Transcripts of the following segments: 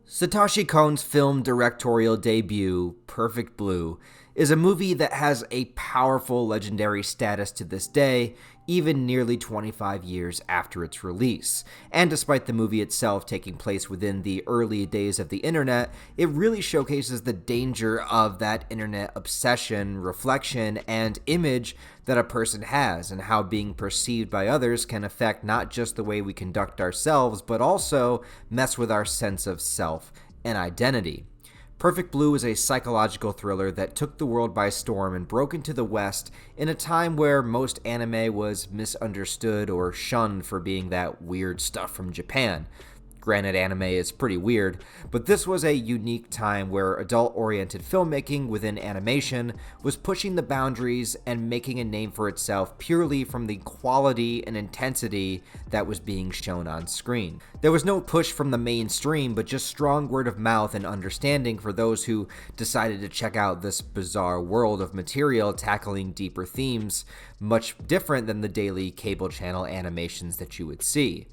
Satoshi Kon's film directorial debut, Perfect Blue, is a movie that has a powerful legendary status to this day, even nearly 25 years after its release. And despite the movie itself taking place within the early days of the internet, it really showcases the danger of that internet obsession, reflection, and image that a person has, and how being perceived by others can affect not just the way we conduct ourselves, but also mess with our sense of self and identity. Perfect Blue is a psychological thriller that took the world by storm and broke into the West in a time where most anime was misunderstood or shunned for being that weird stuff from Japan. Granted, anime is pretty weird, but this was a unique time where adult-oriented filmmaking within animation was pushing the boundaries and making a name for itself purely from the quality and intensity that was being shown on screen. There was no push from the mainstream, but just strong word of mouth and understanding for those who decided to check out this bizarre world of material tackling deeper themes, much different than the daily cable channel animations that you would see.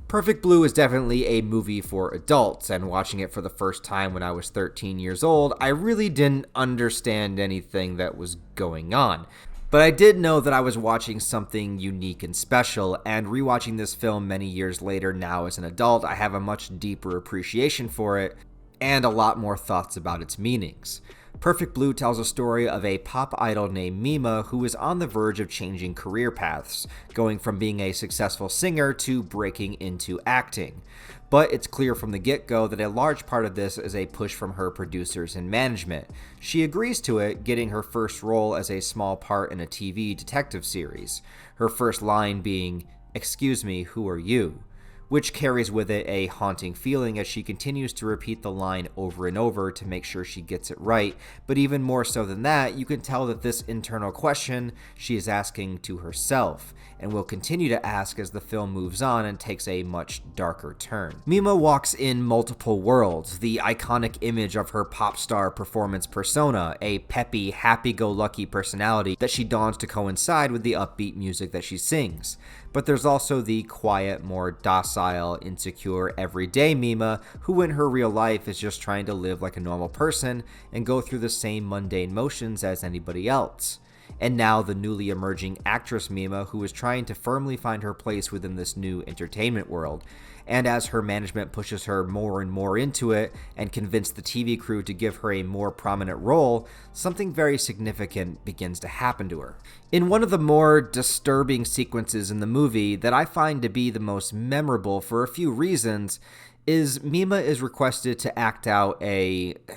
Perfect Blue is definitely a movie for adults, and watching it for the first time when I was 13 years old, I really didn't understand anything that was going on. But I did know that I was watching something unique and special, and rewatching this film many years later now as an adult, I have a much deeper appreciation for it, and a lot more thoughts about its meanings. Perfect Blue tells a story of a pop idol named Mima who is on the verge of changing career paths, going from being a successful singer to breaking into acting. But it's clear from the get-go that a large part of this is a push from her producers and management. She agrees to it, getting her first role as a small part in a TV detective series. Her first line being, "Excuse me, who are you?" which carries with it a haunting feeling as she continues to repeat the line over and over to make sure she gets it right. But even more so than that, you can tell that this internal question she is asking to herself, and will continue to ask as the film moves on and takes a much darker turn. Mima walks in multiple worlds, the iconic image of her pop star performance persona, a peppy, happy-go-lucky personality that she dons to coincide with the upbeat music that she sings. But there's also the quiet, more docile, insecure, everyday Mima, who in her real life is just trying to live like a normal person and go through the same mundane motions as anybody else. And now the newly emerging actress Mima, who is trying to firmly find her place within this new entertainment world. And as her management pushes her more and more into it and convince the TV crew to give her a more prominent role, something very significant begins to happen to her. In one of the more disturbing sequences in the movie that I find to be the most memorable for a few reasons, is Mima is requested to act out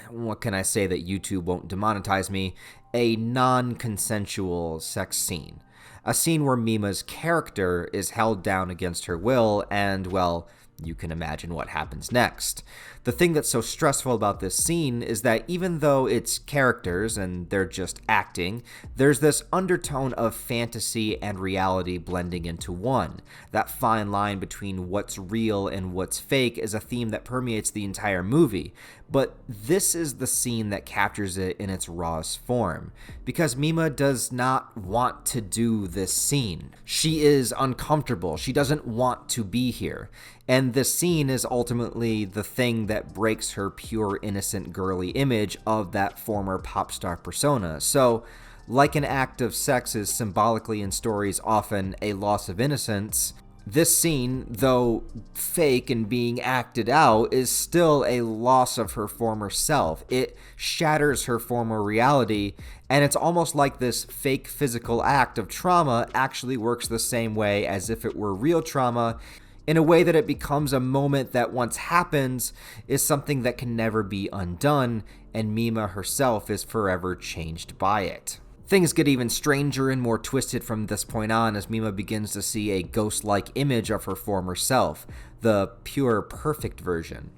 what can I say that YouTube won't demonetize me, a non-consensual sex scene. A scene where Mima's character is held down against her will, and, well, you can imagine what happens next. The thing that's so stressful about this scene is that even though it's characters and they're just acting, there's this undertone of fantasy and reality blending into one. That fine line between what's real and what's fake is a theme that permeates the entire movie. But this is the scene that captures it in its rawest form, because Mima does not want to do this scene. She is uncomfortable. She doesn't want to be here. And this scene is ultimately the thing that breaks her pure, innocent, girly image of that former pop star persona. So, like an act of sex is symbolically in stories often a loss of innocence, this scene, though fake and being acted out, is still a loss of her former self. It shatters her former reality, and it's almost like this fake physical act of trauma actually works the same way as if it were real trauma, in a way that it becomes a moment that once happens is something that can never be undone, and Mima herself is forever changed by it. Things get even stranger and more twisted from this point on as Mima begins to see a ghost-like image of her former self, the pure, perfect version,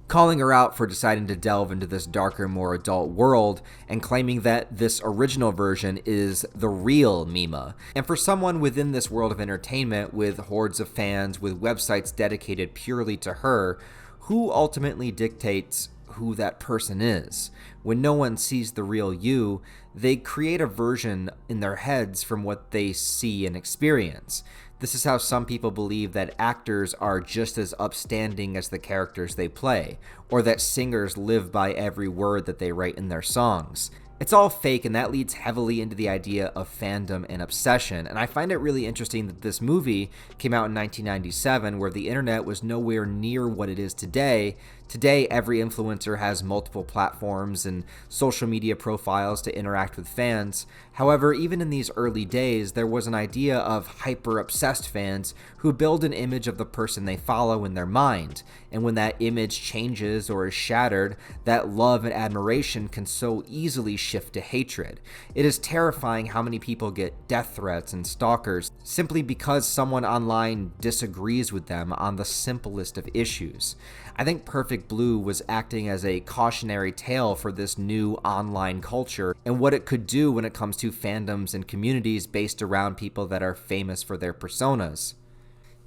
calling her out for deciding to delve into this darker, more adult world and claiming that this original version is the real Mima. And for someone within this world of entertainment with hordes of fans, with websites dedicated purely to her, who ultimately dictates who that person is? When no one sees the real you, they create a version in their heads from what they see and experience. This is how some people believe that actors are just as upstanding as the characters they play, or that singers live by every word that they write in their songs. It's all fake, and that leads heavily into the idea of fandom and obsession, and I find it really interesting that this movie came out in 1997, where the internet was nowhere near what it is today. Today, every influencer has multiple platforms and social media profiles to interact with fans. However, even in these early days, there was an idea of hyper-obsessed fans who build an image of the person they follow in their mind, and when that image changes or is shattered, that love and admiration can so easily shift to hatred. It is terrifying how many people get death threats and stalkers simply because someone online disagrees with them on the simplest of issues. I think Perfect Blue was acting as a cautionary tale for this new online culture and what it could do when it comes to fandoms and communities based around people that are famous for their personas.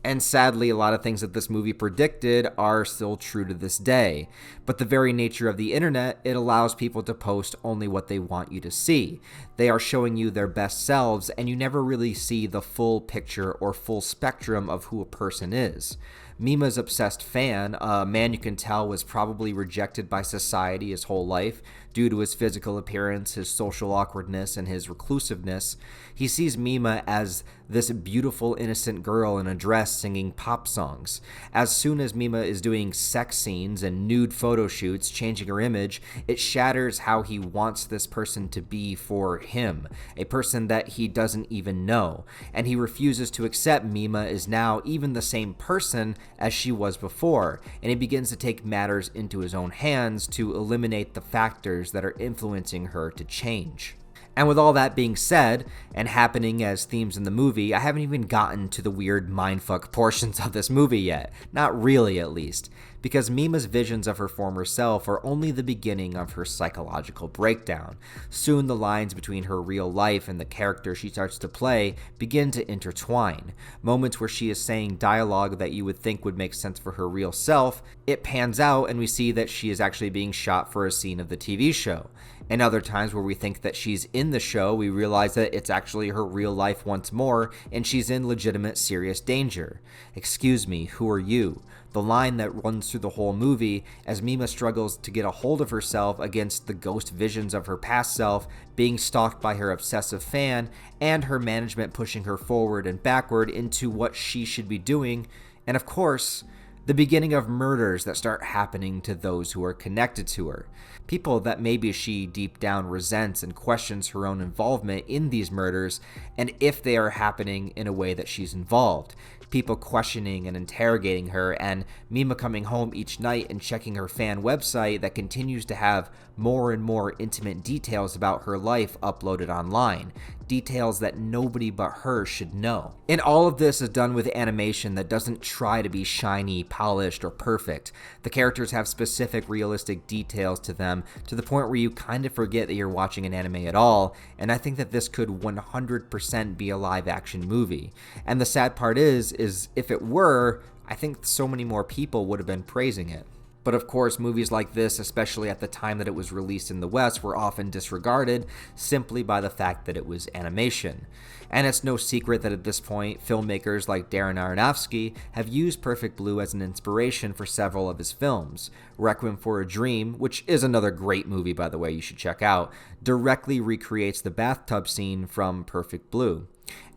And sadly, a lot of things that this movie predicted are still true to this day. But the very nature of the internet, it allows people to post only what they want you to see. They are showing you their best selves, and you never really see the full picture or full spectrum of who a person is. Mima's obsessed fan, a man you can tell was probably rejected by society his whole life due to his physical appearance, his social awkwardness, and his reclusiveness. He sees Mima as this beautiful, innocent girl in a dress singing pop songs. As soon as Mima is doing sex scenes and nude photo shoots, changing her image, it shatters how he wants this person to be for him, a person that he doesn't even know. And he refuses to accept Mima is now even the same person as she was before, and he begins to take matters into his own hands to eliminate the factors that are influencing her to change. And with all that being said, and happening as themes in the movie, I haven't even gotten to the weird mindfuck portions of this movie yet. Not really, at least. Because Mima's visions of her former self are only the beginning of her psychological breakdown. Soon the lines between her real life and the character she starts to play begin to intertwine. Moments where she is saying dialogue that you would think would make sense for her real self, it pans out and we see that she is actually being shot for a scene of the TV show. And other times where we think that she's in the show, we realize that it's actually her real life once more, and she's in legitimate serious danger. Excuse me, who are you? The line that runs through the whole movie as Mima struggles to get a hold of herself against the ghost visions of her past self, being stalked by her obsessive fan, and her management pushing her forward and backward into what she should be doing, and of course, the beginning of murders that start happening to those who are connected to her. People that maybe she deep down resents and questions her own involvement in these murders, and if they are happening in a way that she's involved. People questioning and interrogating her, and Mima coming home each night and checking her fan website that continues to have more and more intimate details about her life uploaded online. Details that nobody but her should know. And all of this is done with animation that doesn't try to be shiny, polished, or perfect. The characters have specific realistic details to them to the point where you kind of forget that you're watching an anime at all, and I think that this could 100% be a live action movie. And the sad part is if it were, I think so many more people would have been praising it. But of course, movies like this, especially at the time that it was released in the West, were often disregarded simply by the fact that it was animation. And it's no secret that at this point, filmmakers like Darren Aronofsky have used Perfect Blue as an inspiration for several of his films. Requiem for a Dream, which is another great movie by the way you should check out, directly recreates the bathtub scene from Perfect Blue.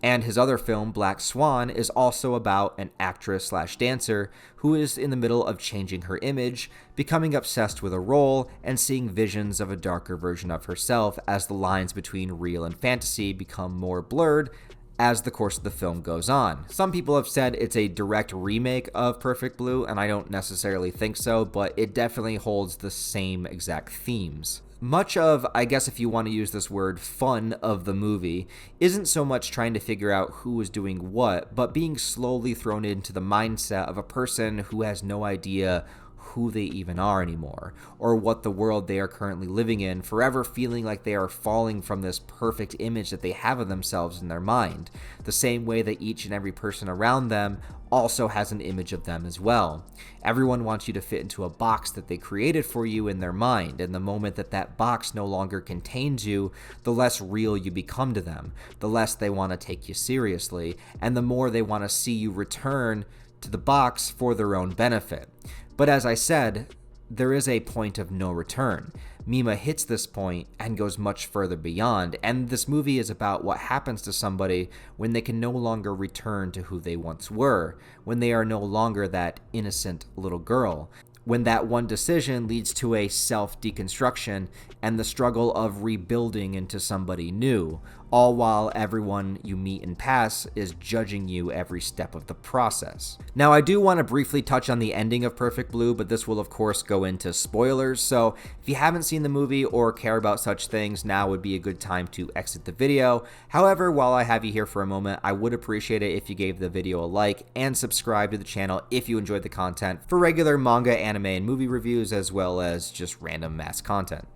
And his other film, Black Swan, is also about an actress/dancer who is in the middle of changing her image, becoming obsessed with a role, and seeing visions of a darker version of herself as the lines between real and fantasy become more blurred as the course of the film goes on. Some people have said it's a direct remake of Perfect Blue, and I don't necessarily think so, but it definitely holds the same exact themes. Much of, I guess if you want to use this word, fun of the movie isn't so much trying to figure out who is doing what, but being slowly thrown into the mindset of a person who has no idea who they even are anymore, or what the world they are currently living in, forever feeling like they are falling from this perfect image that they have of themselves in their mind, the same way that each and every person around them also has an image of them as well. Everyone wants you to fit into a box that they created for you in their mind, and the moment that that box no longer contains you, the less real you become to them, the less they want to take you seriously, and the more they want to see you return to the box for their own benefit. But as I said, there is a point of no return. Mima hits this point and goes much further beyond, and this movie is about what happens to somebody when they can no longer return to who they once were, when they are no longer that innocent little girl, when that one decision leads to a self-deconstruction and the struggle of rebuilding into somebody new, all while everyone you meet and pass is judging you every step of the process. Now, I do want to briefly touch on the ending of Perfect Blue, but this will of course go into spoilers, so if you haven't seen the movie or care about such things, now would be a good time to exit the video. However, while I have you here for a moment, I would appreciate it if you gave the video a like and subscribe to the channel if you enjoyed the content for regular manga, anime, and movie reviews, as well as just random mass content.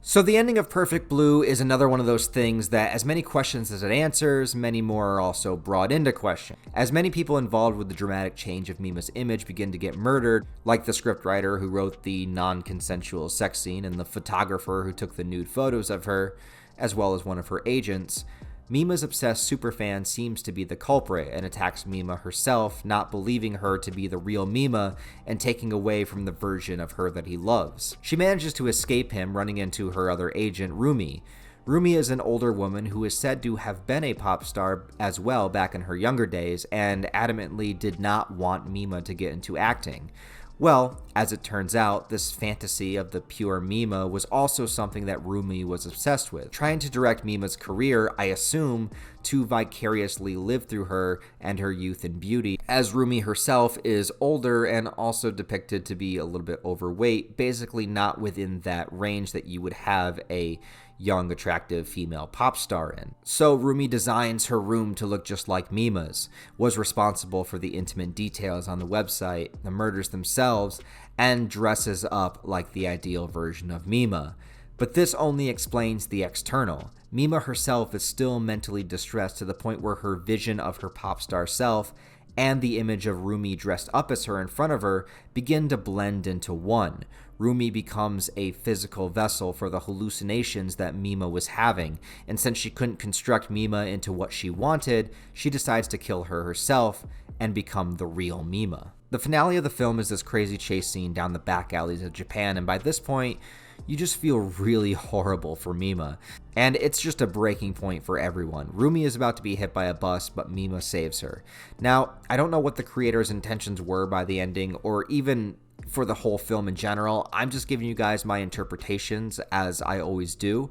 So the ending of Perfect Blue is another one of those things that, as many questions as it answers, many more are also brought into question. As many people involved with the dramatic change of Mima's image begin to get murdered, like the scriptwriter who wrote the non-consensual sex scene and the photographer who took the nude photos of her, as well as one of her agents, Mima's obsessed superfan seems to be the culprit and attacks Mima herself, not believing her to be the real Mima and taking away from the version of her that he loves. She manages to escape him, running into her other agent, Rumi. Rumi is an older woman who is said to have been a pop star as well back in her younger days and adamantly did not want Mima to get into acting. Well, as it turns out, this fantasy of the pure Mima was also something that Rumi was obsessed with, trying to direct Mima's career, I assume, to vicariously live through her and her youth and beauty, as Rumi herself is older and also depicted to be a little bit overweight, basically not within that range that you would have a young, attractive female pop star in. So Rumi designs her room to look just like Mima's, was responsible for the intimate details on the website, the murders themselves, and dresses up like the ideal version of Mima. But this only explains the external. Mima herself is still mentally distressed to the point where her vision of her pop star self and the image of Rumi dressed up as her in front of her begin to blend into one. Rumi becomes a physical vessel for the hallucinations that Mima was having, and since she couldn't construct Mima into what she wanted, she decides to kill her herself and become the real Mima. The finale of the film is this crazy chase scene down the back alleys of Japan, and by this point, you just feel really horrible for Mima. And it's just a breaking point for everyone. Rumi is about to be hit by a bus, but Mima saves her. Now, I don't know what the creator's intentions were by the ending, or even for the whole film in general. I'm just giving you guys my interpretations, as I always do.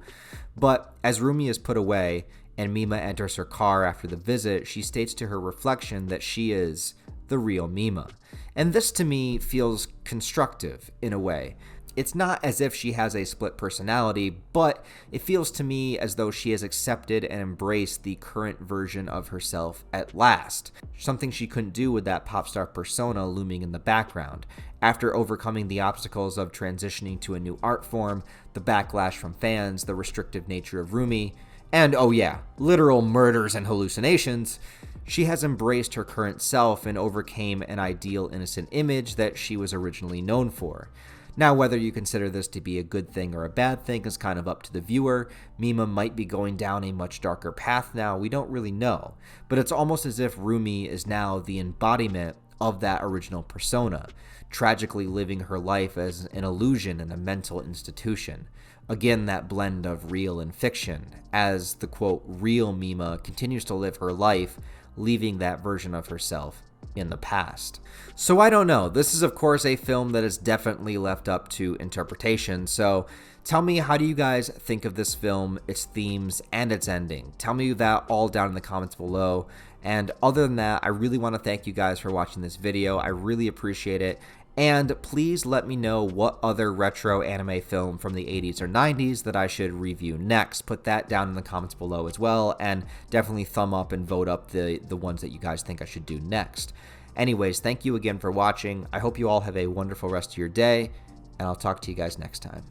But as Rumi is put away, and Mima enters her car after the visit, she states to her reflection that she is the real Mima. And this to me feels constructive in a way. It's not as if she has a split personality, but it feels to me as though she has accepted and embraced the current version of herself at last, something she couldn't do with that pop star persona looming in the background. After overcoming the obstacles of transitioning to a new art form, the backlash from fans, the restrictive nature of Rumi, and oh yeah, literal murders and hallucinations, she has embraced her current self and overcame an ideal innocent image that she was originally known for. Now, whether you consider this to be a good thing or a bad thing is kind of up to the viewer. Mima might be going down a much darker path now, we don't really know. But it's almost as if Rumi is now the embodiment of that original persona, tragically living her life as an illusion and a mental institution. Again, that blend of real and fiction, as the quote, real Mima continues to live her life, leaving that version of herself in the past. So I don't know. This is of course a film that is definitely left up to interpretation. So tell me, how do you guys think of this film, its themes, and its ending? Tell me that all down in the comments below. And other than that, I really want to thank you guys for watching this video. I really appreciate it. And please let me know what other retro anime film from the 80s or 90s that I should review next. Put that down in the comments below as well, and definitely thumb up and vote up the ones that you guys think I should do next. Anyways, thank you again for watching. I hope you all have a wonderful rest of your day, and I'll talk to you guys next time.